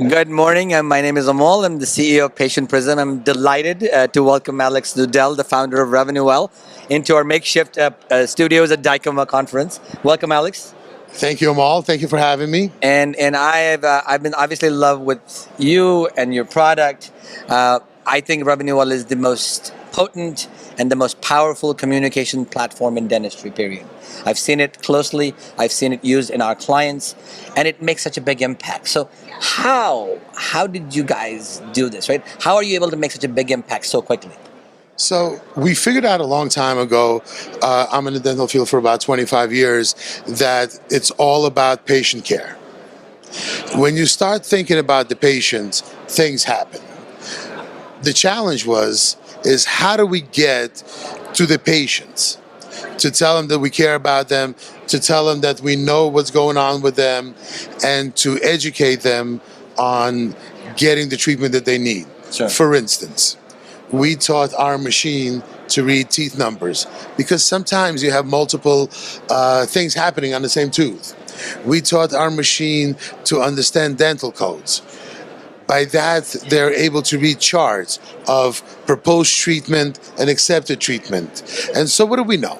Good morning. My name is Amol. I'm the CEO of Patient Prism. I'm delighted to welcome Alex Nudel, the founder of RevenueWell, into our makeshift studios at Dicoma Conference. Welcome, Alex. Thank you, Amal. Thank you for having me. And I've been obviously in love with you and your product. I think RevenueWell is the most potent and the most powerful communication platform in dentistry, period. I've seen it closely. I've seen it used in our clients, and it makes such a big impact. So how did you guys do this, right? How are you able to make such a big impact so quickly? So we figured out a long time ago, I'm in the dental field for about 25 years, that it's all about patient care. When you start thinking about the patient, things happen. The challenge is how do we get to the patients to tell them that we care about them, to tell them that we know what's going on with them, and to educate them on getting the treatment that they need. Sure. For instance, we taught our machine to read teeth numbers because sometimes you have multiple things happening on the same tooth. We taught our machine to understand dental codes. By that, they're able to read charts of proposed treatment and accepted treatment. And so what do we know?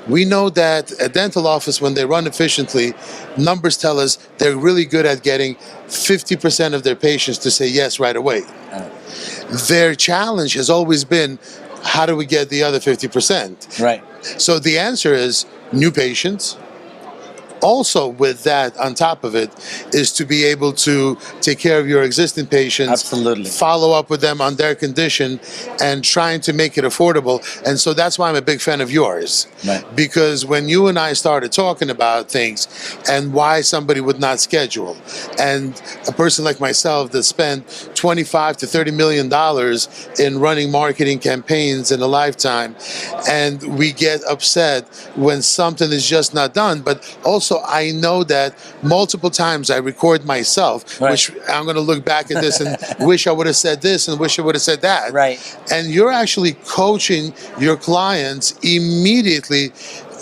We know that a dental office, when they run efficiently, numbers tell us they're really good at getting 50% of their patients to say yes right away. Their challenge has always been, how do we get the other 50%? Right. So the answer is new patients. Also, with that on top of it, is to be able to take care of your existing patients, Absolutely. follow up with them on their condition, and trying to make it affordable. And so that's why I'm a big fan of yours. Right. Because when you and I started talking about things and why somebody would not schedule, and a person like myself that spent 25 to $30 million in running marketing campaigns in a lifetime, and we get upset when something is just not done, but also I know that multiple times I record myself, right. which I'm going to look back at this and wish I would have said this and wish I would have said that. Right. And you're actually coaching your clients immediately,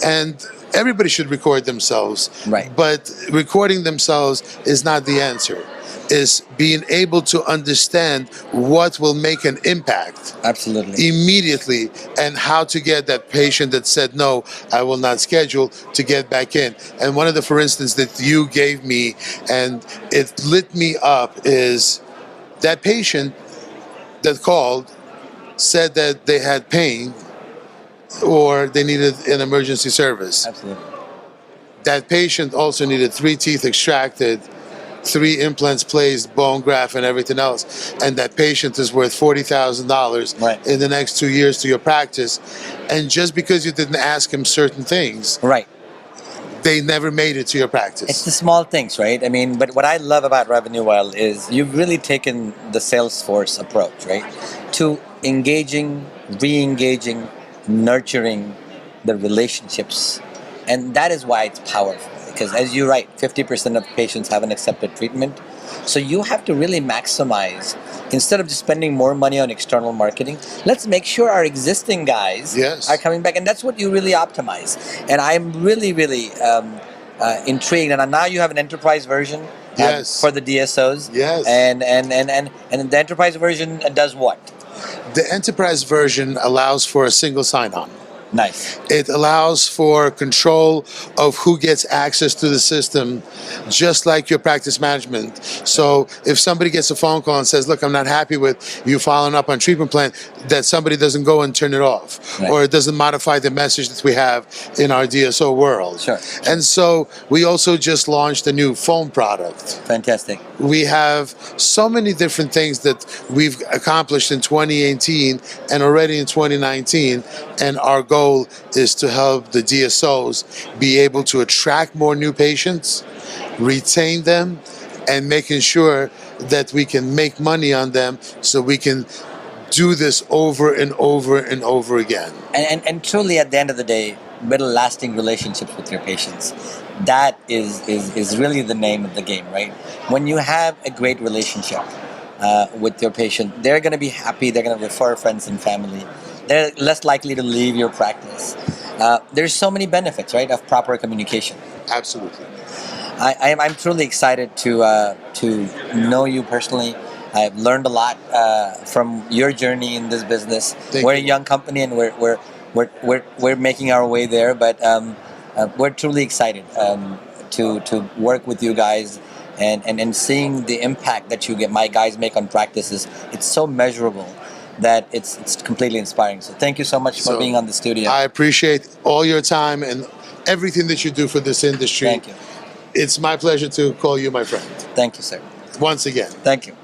and everybody should record themselves. Right. But recording themselves is not the answer. Is being able to understand what will make an impact. Absolutely. Immediately, and how to get that patient that said, no, I will not schedule, to get back in. And one of the, for instance, that you gave me, and it lit me up, is that patient that called said that they had pain or they needed an emergency service. Absolutely. That patient also needed 3 teeth extracted, 3 implants placed, bone graft, and everything else. And that patient is worth $40,000 right. in the next 2 years to your practice. And just because you didn't ask him certain things, right, they never made it to your practice. It's the small things, right? I mean, but what I love about RevenueWell is you've really taken the Salesforce approach, right? To engaging, re-engaging, nurturing the relationships. And that is why it's powerful. Because as you write, 50% of patients haven't accepted treatment. So you have to really maximize, instead of just spending more money on external marketing, let's make sure our existing guys Yes. are coming back. And that's what you really optimize. And I'm really, really intrigued. And now you have an enterprise version Yes. for the DSOs. Yes. And the enterprise version does what? The enterprise version allows for a single sign-on. Nice. It allows for control of who gets access to the system, just like your practice management. So if somebody gets a phone call and says, look, I'm not happy with you following up on treatment plan, that somebody doesn't go and turn it off, right. or it doesn't modify the message that we have in our DSO world. Sure. And so we also just launched a new phone product. Fantastic. We have so many different things that we've accomplished in 2018 and already in 2019, and our goal is to help the DSOs be able to attract more new patients, retain them, and making sure that we can make money on them so we can do this over and over and over again. And truly, at the end of the day, build lasting relationships with your patients. That is really the name of the game, right? When you have a great relationship with your patient, they're going to be happy. They're going to refer friends and family. They're less likely to leave your practice. There's so many benefits, right, of proper communication. Absolutely. I'm truly excited to know you personally. I've learned a lot from your journey in this business. Thank We're a you. young company, and we're making our way there. But we're truly excited to work with you guys, and seeing the impact that my guys make on practices. It's so measurable that it's completely inspiring. So thank you so much for So being on the studio. I appreciate all your time and everything that you do for this industry. Thank you. It's my pleasure to call you my friend Thank you, sir. once again. Thank you.